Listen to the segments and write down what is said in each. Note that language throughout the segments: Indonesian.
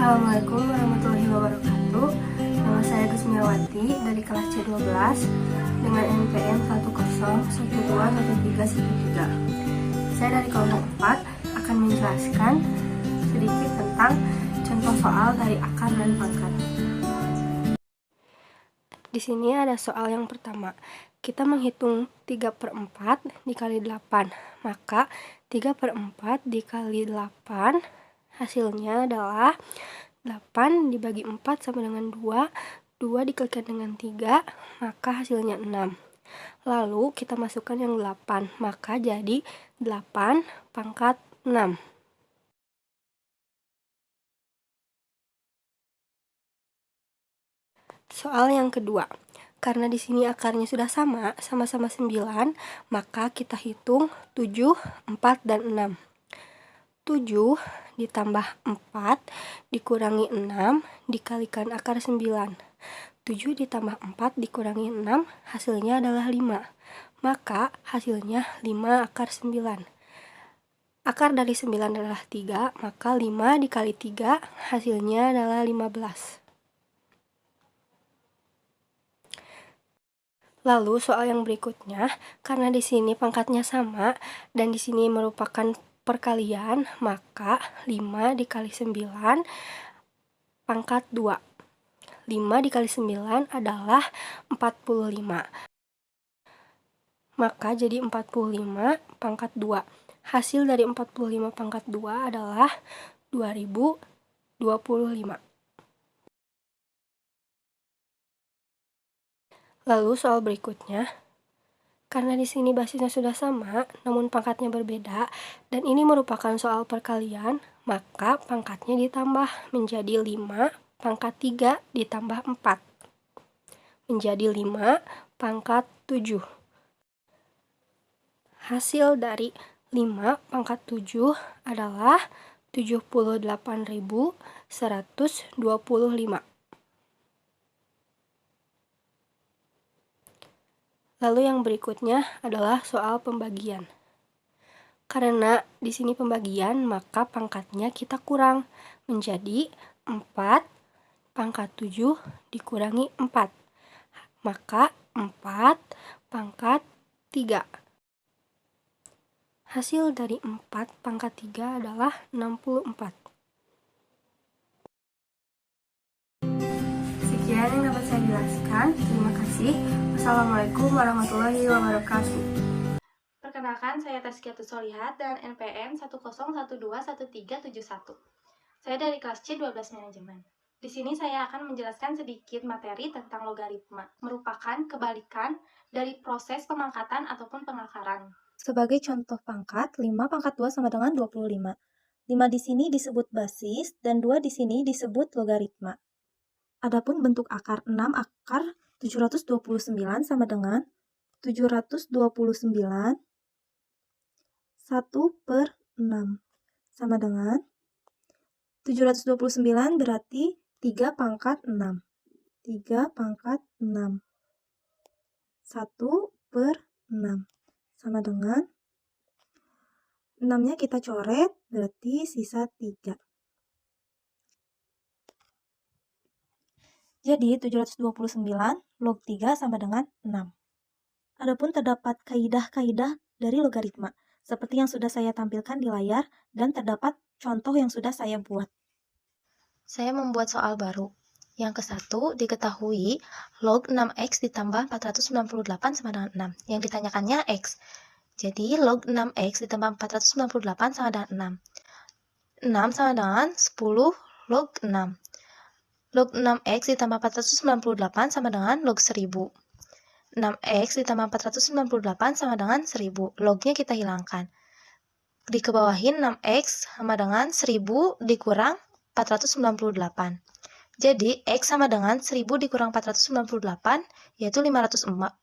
Assalamualaikum warahmatullahi wabarakatuh. Nama saya Gusmiawati dari kelas C12 dengan NPM 101211313. Saya dari kelompok 4 akan menjelaskan sedikit tentang contoh soal dari akar dan pangkat. Di sini ada soal yang pertama. Kita menghitung 3/4 dikali 8. Maka 3/4 dikali 8 hasilnya adalah 8 dibagi 4 sama dengan 2. 2 dikalikan dengan 3, maka hasilnya 6. Lalu kita masukkan yang 8, maka jadi 8 pangkat 6. Soal yang kedua. Karena di sini akarnya sudah sama-sama 9, maka kita hitung 7, 4, dan 6. 7 ditambah 4 dikurangi 6 dikalikan akar 9. 7 ditambah 4 dikurangi 6 hasilnya adalah 5. Maka hasilnya 5 akar 9. Akar dari 9 adalah 3, maka 5 dikali 3 hasilnya adalah 15. Lalu soal yang berikutnya, karena di sini pangkatnya sama dan di sini merupakan perkalian, maka 5 dikali 9 pangkat 2. 5 dikali 9 adalah 45. Maka jadi 45 pangkat 2. Hasil dari 45 pangkat 2 adalah 2025. Lalu soal berikutnya, karena di sini basisnya sudah sama, namun pangkatnya berbeda, dan ini merupakan soal perkalian, maka pangkatnya ditambah menjadi 5 pangkat 3 ditambah 4. Menjadi 5 pangkat 7. Hasil dari 5 pangkat 7 adalah 78.125. Lalu yang berikutnya adalah soal pembagian. Karena di sini pembagian, maka pangkatnya kita kurang menjadi 4 pangkat 7 dikurangi 4. Maka 4 pangkat 3. Hasil dari 4 pangkat 3 adalah 64. Sekian yang dapat saya jelaskan. Terima kasih. Wassalamualaikum warahmatullahi wabarakatuh. Perkenalkan, saya Tazkiatus Sholihat dan NPM 101211371. Saya dari kelas C12 Manajemen. Di sini saya akan menjelaskan sedikit materi tentang logaritma, merupakan kebalikan dari proses pemangkatan ataupun pengakaran. Sebagai contoh pangkat, 5 pangkat 2 sama dengan 25. 5 di sini disebut basis dan 2 di sini disebut logaritma. Adapun bentuk akar 6 akar 729 sama dengan 729 1/6 sama dengan 729 berarti 3 pangkat 6. 3 pangkat 6. 1/6 sama dengan 6-nya kita coret, berarti sisa 3. Jadi 729 log 3 sama dengan 6. Adapun terdapat kaidah-kaidah dari logaritma, seperti yang sudah saya tampilkan di layar, dan terdapat contoh yang sudah saya buat. Saya membuat soal baru. Yang ke-1 diketahui log 6x ditambah 498 sama dengan 6. Yang ditanyakannya x. Jadi log 6x ditambah 498 sama dengan 6. 6 sama dengan 10 log 6. Log 6x ditambah 498 sama dengan log 1000. 6x ditambah 498 sama dengan 1000. Lognya kita hilangkan. Dikebawahin 6x sama dengan 1000 dikurang 498. Jadi x sama dengan 1000 dikurang 498 yaitu 504/6.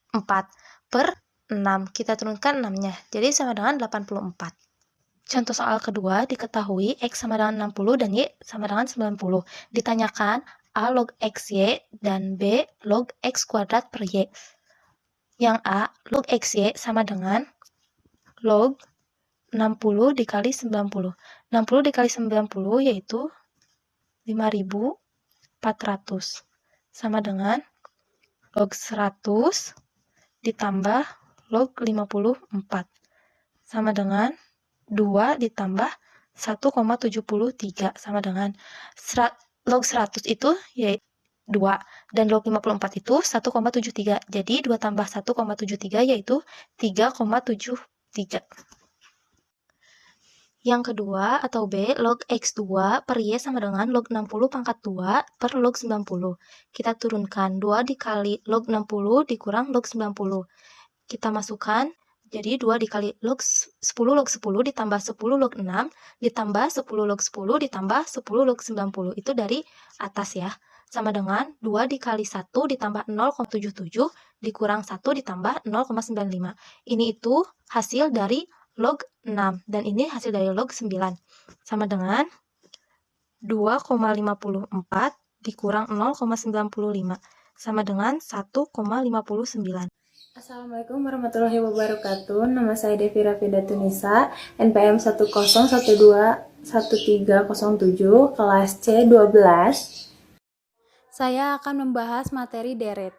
Kita turunkan 6-nya. Jadi sama dengan 84. Contoh soal kedua diketahui x sama dengan 60 dan y sama dengan 90. Ditanyakan A log xy dan B log x kuadrat per y. Yang A log xy sama dengan log 60 dikali 90. 60 dikali 90 yaitu 5.400 sama dengan log 100 ditambah log 54 sama dengan 2 ditambah 1,73 sama dengan log 100 itu yaitu 2 dan log 54 itu 1,73. Jadi 2 tambah 1,73 yaitu 3,73. Yang kedua atau B, log X2 per Y sama dengan log 60 pangkat 2 per log 90. Kita turunkan 2 dikali log 60 dikurang log 90. Kita masukkan, jadi 2 dikali log 10 log 10 ditambah 10 log 6 ditambah 10 log 10 ditambah 10 log 90. Itu dari atas ya. Sama dengan 2 dikali 1 ditambah 0,77 dikurang 1 ditambah 0,95. Ini itu hasil dari log 6 dan ini hasil dari log 9 sama dengan 2,54 dikurang 0,95 sama dengan 1,59. Assalamualaikum warahmatullahi wabarakatuh. Nama saya Devi Rafida Tunisa, NPM 10121307, kelas C12. Saya akan membahas materi deret.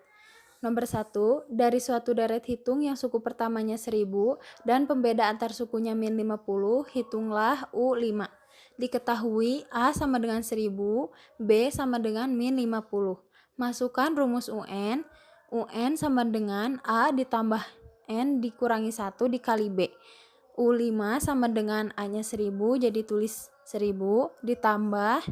Nomor 1, dari suatu deret hitung yang suku pertamanya 1000 dan pembeda antar sukunya min 50, hitunglah U5. Diketahui A sama dengan 1000, B sama dengan min 50. Masukkan rumus UN. UN sama dengan A ditambah N dikurangi 1 dikali B. U5 sama dengan A-nya 1000, jadi tulis 1000, ditambah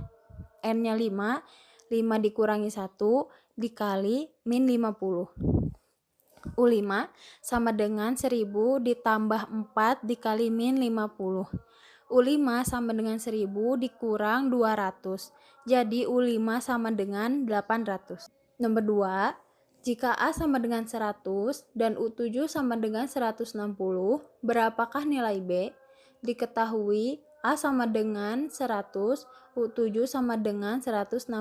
N-nya 5, 5 dikurangi 1 dikali min 50. U5 sama dengan 1000 ditambah 4 dikali min 50. U5 sama dengan 1000 dikurang 200. Jadi U5 sama dengan 800. Nomor 2, jika A sama dengan 100 dan U7 sama dengan 160, berapakah nilai B? Diketahui A sama dengan 100, U7 sama dengan 160.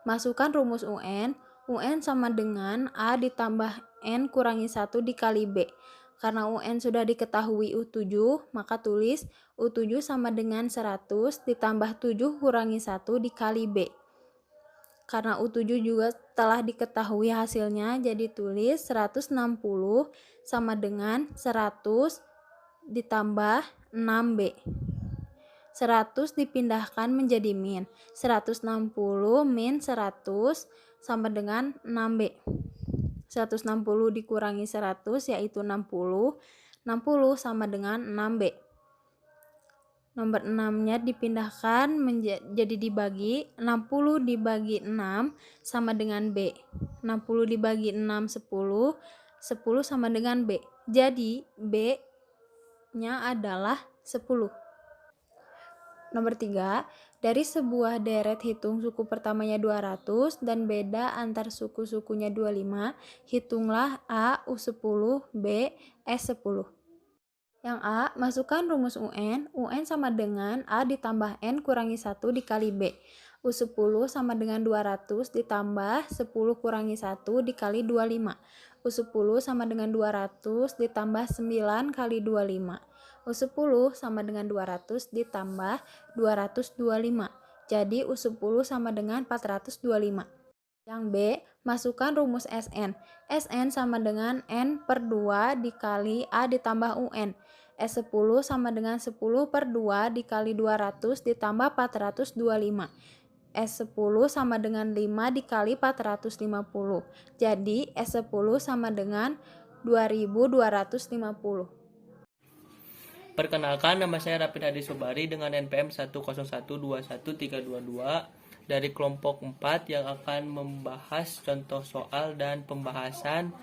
Masukkan rumus UN. UN sama dengan A ditambah N kurangi 1 dikali B. Karena UN sudah diketahui U7, maka tulis U7 sama dengan 100 ditambah 7 kurangi 1 dikali B. Karena U7 juga telah diketahui hasilnya, jadi tulis 160 sama dengan 100 ditambah 6B. 100 dipindahkan menjadi min. 160 min 100 sama dengan 6B. 160 dikurangi 100 yaitu 60. 60 sama dengan 6B. Nomor 6-nya dipindahkan jadi dibagi. 60 dibagi 6 sama dengan B. 60 dibagi 6 10. 10 sama dengan B. Jadi B-nya adalah 10. Nomor 3, dari sebuah deret hitung suku pertamanya 200 dan beda antar suku-sukunya 25, hitunglah A U10, B S10. Yang A, masukkan rumus UN. UN sama dengan A ditambah N kurangi 1 dikali B. U10 sama dengan 200 ditambah 10 kurangi 1 dikali 25. U10 sama dengan 200 ditambah 9 kali 25. U10 sama dengan 200 ditambah 225. Jadi U10 sama dengan 425. Yang B, masukkan rumus SN. SN sama dengan N per 2 dikali A ditambah UN. S10 sama dengan 10 per 2 dikali 200 ditambah 425. S10 sama dengan 5 dikali 450. Jadi S10 sama dengan 2250. Perkenalkan, nama saya Rapid Hadi Sobari dengan NPM 101213222 dari kelompok 4 yang akan membahas contoh soal dan pembahasan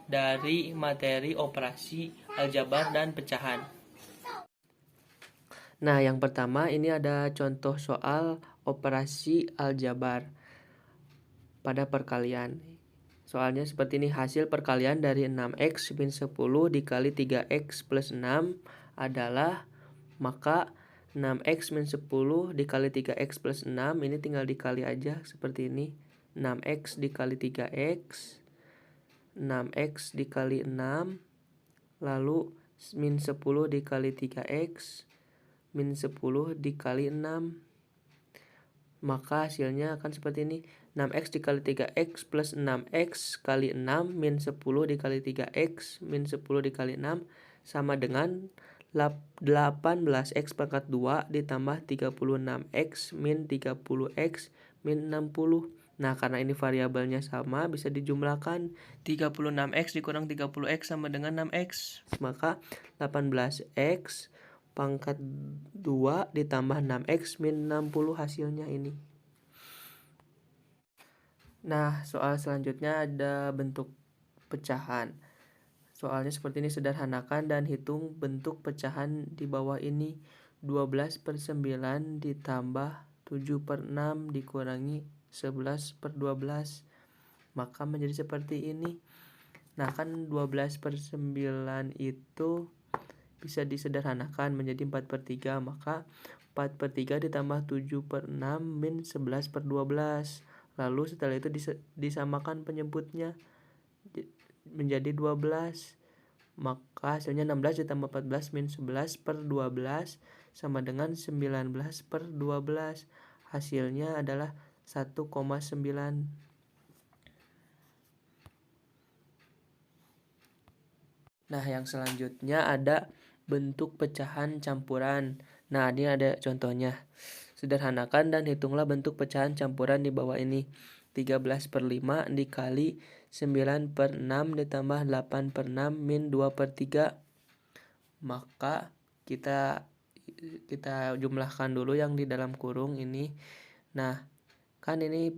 dari materi operasi aljabar dan pecahan. Nah, yang pertama ini ada contoh soal operasi aljabar pada perkalian. Soalnya seperti ini, hasil perkalian dari 6x min 10 dikali 3x plus 6 adalah, maka 6x min 10 dikali 3x plus 6 ini tinggal dikali aja seperti ini. 6x dikali 3x, 6x dikali 6, lalu min 10 dikali 3x, min 10 dikali 6. maka hasilnya akan seperti ini. 6x dikali 3x plus 6x kali 6 min 10 dikali 3x min 10 dikali 6 sama dengan 18x pangkat 2 ditambah 36x min 30x min 60. Nah, karena ini variabelnya sama, bisa dijumlahkan. 36x dikurang 30x sama dengan 6x. Maka 18x pangkat 2 ditambah 6x min 60 hasilnya ini. Nah, soal selanjutnya ada bentuk pecahan. Soalnya seperti ini, sederhanakan dan hitung bentuk pecahan di bawah ini. 12/9 ditambah 7/6 dikurangi 11/12. Maka menjadi seperti ini. Nah, kan 12/9 itu bisa disederhanakan menjadi 4/3. Maka 4/3 ditambah 7/6 min 11/12. Lalu setelah itu disamakan penyebutnya menjadi 12. Maka hasilnya 16 ditambah 14 min 11/12 sama dengan 19/12. Hasilnya adalah 1,9. Nah, yang selanjutnya ada bentuk pecahan campuran. Nah, ini ada contohnya. Sederhanakan dan hitunglah bentuk pecahan campuran di bawah ini. 13/5 dikali 9/6 ditambah 8/6 min 2/3. Maka kita jumlahkan dulu yang di dalam kurung ini. Nah, kan ini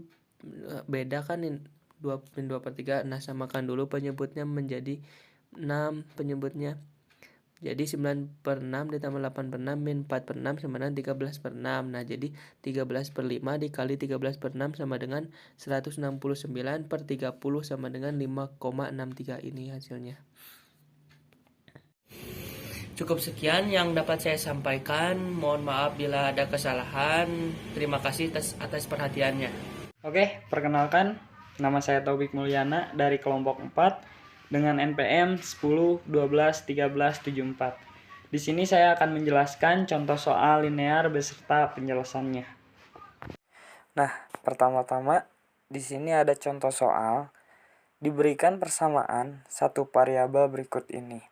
beda kan, 2 min 2/3. Nah, samakan dulu penyebutnya menjadi 6 penyebutnya. Jadi 9/6 ditambah 8/6 min 4/6 sama dengan 13/6. Nah, jadi 13/5 dikali 13/6 sama dengan 169/30 sama dengan 5,63 ini hasilnya. Cukup sekian yang dapat saya sampaikan. Mohon maaf bila ada kesalahan. Terima kasih atas perhatiannya. Oke, perkenalkan, nama saya Taufik Mulyana dari kelompok 4 dengan NPM 10 12 13 74. Di sini saya akan menjelaskan contoh soal linear beserta penjelasannya. Nah, pertama-tama di sini ada contoh soal. Diberikan persamaan satu variabel berikut ini.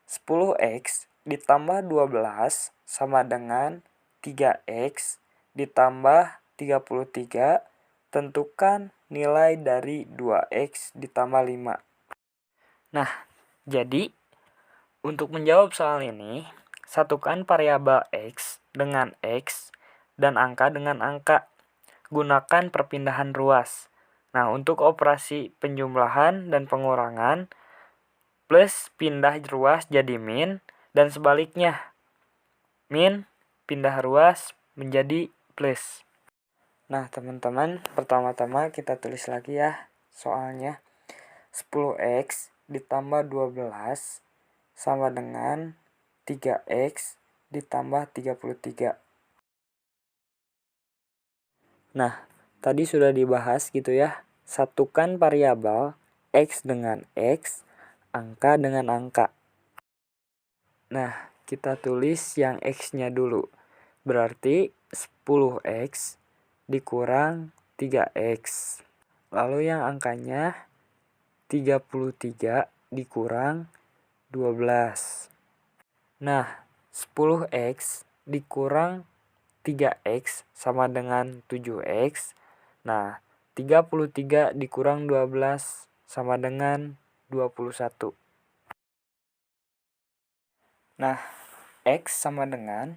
10x ditambah 12 sama dengan 3x ditambah 33. Tentukan nilai dari 2x ditambah 5. Nah, jadi untuk menjawab soal ini, satukan variabel x dengan x dan angka dengan angka. Gunakan perpindahan ruas. Nah, untuk operasi penjumlahan dan pengurangan, plus pindah ruas jadi min, dan sebaliknya, min pindah ruas menjadi plus. Nah, teman-teman, pertama-tama kita tulis lagi ya soalnya. 10x ditambah 12 sama dengan 3x ditambah 33. Nah, tadi sudah dibahas gitu ya. Satukan variabel x dengan x, angka dengan angka. Nah, kita tulis yang x-nya dulu. Berarti 10x dikurang 3x. Lalu yang angkanya 33 dikurang 12. Nah, 10x dikurang 3x sama dengan 7x. Nah, 33 dikurang 12 sama dengan 21. Nah, x sama dengan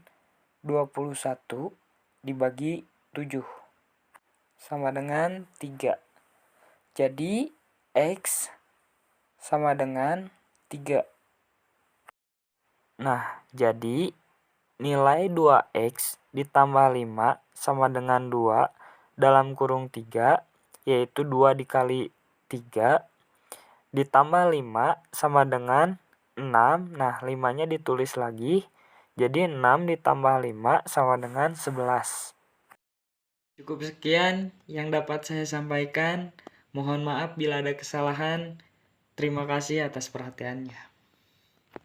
21 dibagi 7 sama dengan 3. Jadi x sama dengan 3. Nah, jadi nilai 2x ditambah 5 sama dengan 2 dalam kurung 3, yaitu 2 dikali 3, ditambah 5 sama dengan 6. Nah, 5-nya ditulis lagi, jadi 6 ditambah 5 sama dengan 11. Cukup sekian yang dapat saya sampaikan. Mohon maaf bila ada kesalahan. Terima kasih atas perhatiannya.